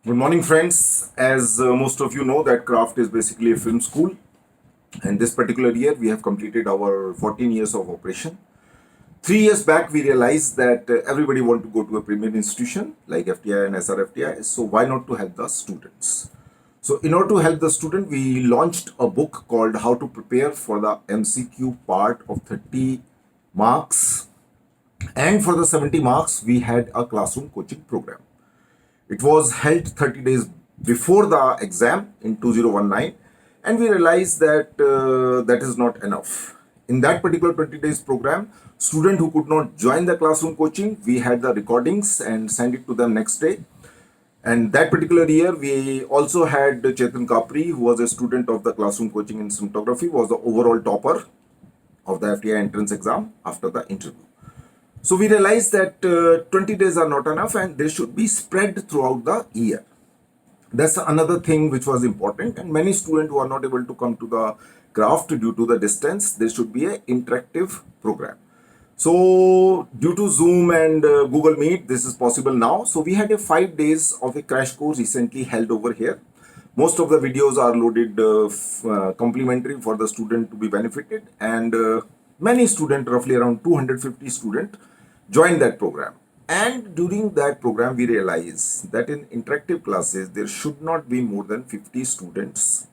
Good morning, friends. As most of you know, that Craft is basically a film school, and this particular year we have completed our 14 years of operation. 3 years back, we realized that everybody want to go to a premier institution like FTI and SRFTI. So why not to help the students? So in order to help the student, we launched a book called "How to Prepare for the MCQ part of 30 marks," and for the 70 marks, we had a classroom coaching program. It was held 30 days before the exam in 2019, and we realized that that is not enough. In that particular 20 days program, student who could not join the classroom coaching, we had the recordings and sent it to them next day. And that particular year, we also had Chetan Kapri, who was a student of the classroom coaching in cinematography, was the overall topper of the FTI entrance exam after the interview. So we realized that 20 days are not enough and they should be spread throughout the year. That's another thing which was important, and many students who are not able to come to the craft due to the distance, there should be an interactive program. So due to Zoom and Google Meet, this is possible now. So we had a 5 days of a crash course recently held over here. Most of the videos are loaded complimentary for the student to be benefited, and many students, roughly around 250 students, joined that program. And during that program, we realized that in interactive classes, there should not be more than 50 students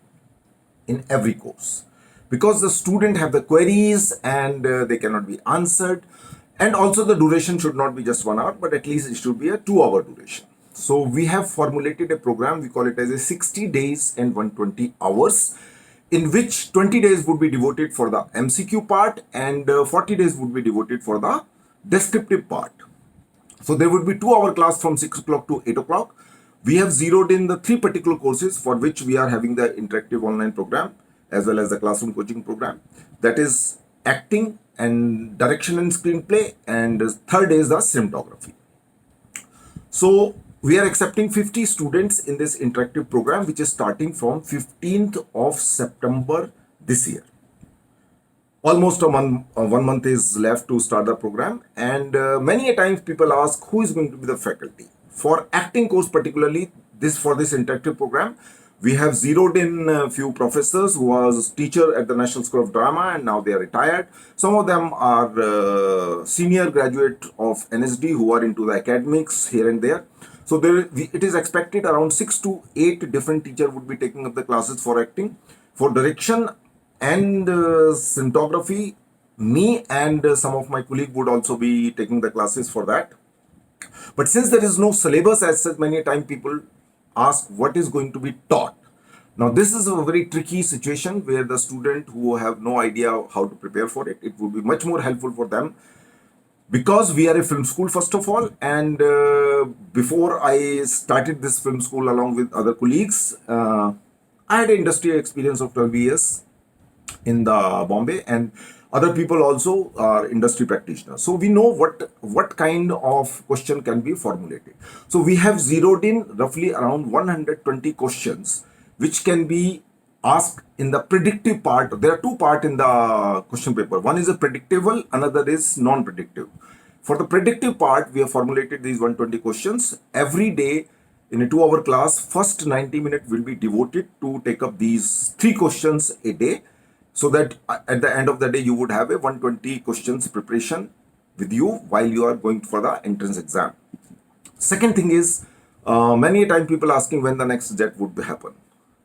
in every course, because the student have the queries and they cannot be answered. And also the duration should not be just 1 hour, but at least it should be a 2 hour duration. So we have formulated a program, we call it as a 60 days and 120 hours, in which 20 days would be devoted for the MCQ part and 40 days would be devoted for the descriptive part. So there would be 2 hour class from 6 o'clock to 8 o'clock. We have zeroed in the 3 particular courses for which we are having the interactive online program as well as the classroom coaching program. That is acting and direction and screenplay, and third is the cinematography. So we are accepting 50 students in this interactive program, which is starting from 15th of September this year. Almost 1 month is left to start the program, and many a times people ask who is going to be the faculty for acting course. Particularly for this interactive program, we have zeroed in a few professors who was teacher at the National School of Drama and now they are retired. Some of them are senior graduate of NSD who are into the academics here and there. So it is expected around 6 to 8 different teachers would be taking up the classes for acting. For direction and cinematography, me and some of my colleagues would also be taking the classes for that. But since there is no syllabus as such, many times people ask what is going to be taught. Now this is a very tricky situation where the student who have no idea how to prepare for it, it would be much more helpful for them, because we are a film school first of all. And before I started this film school along with other colleagues, I had an industry experience of 12 years in the Bombay, and other people also are industry practitioners. So we know what kind of question can be formulated. So we have zeroed in roughly around 120 questions which can be asked in the predictive part. There are 2 parts in the question paper. One is a predictable, another is non-predictive. For the predictive part, we have formulated these 120 questions. Every day in a 2 hour class, first 90 minutes will be devoted to take up these 3 questions a day, so that at the end of the day you would have a 120 questions preparation with you while you are going for the entrance exam. Second thing is, many a time people asking when the next jet would happen.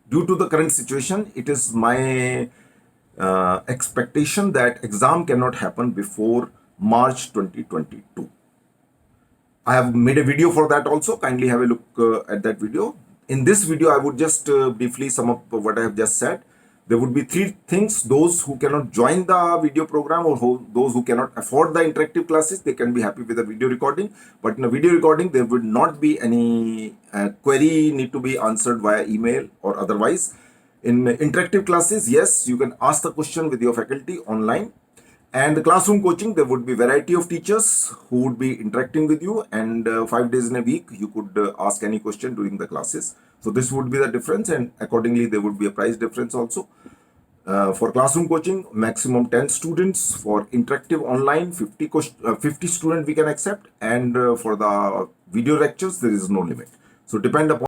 Due to the current situation, it is my expectation that exam cannot happen before March 2022. I have made a video for that also. Kindly have a look at that video. In this video, I would just briefly sum up what I have just said. There would be 3 things. Those who cannot join the video program, or those who cannot afford the interactive classes, they can be happy with the video recording. But in a video recording, there would not be any query need to be answered via email or otherwise. In interactive classes, yes, you can ask the question with your faculty online. And the classroom coaching, there would be variety of teachers who would be interacting with you, and 5 days in a week you could ask any question during the classes. So this would be the difference, and accordingly there would be a price difference also. For classroom coaching, maximum 10 students. For interactive online, 50 students we can accept, and for the video lectures there is no limit. So depend upon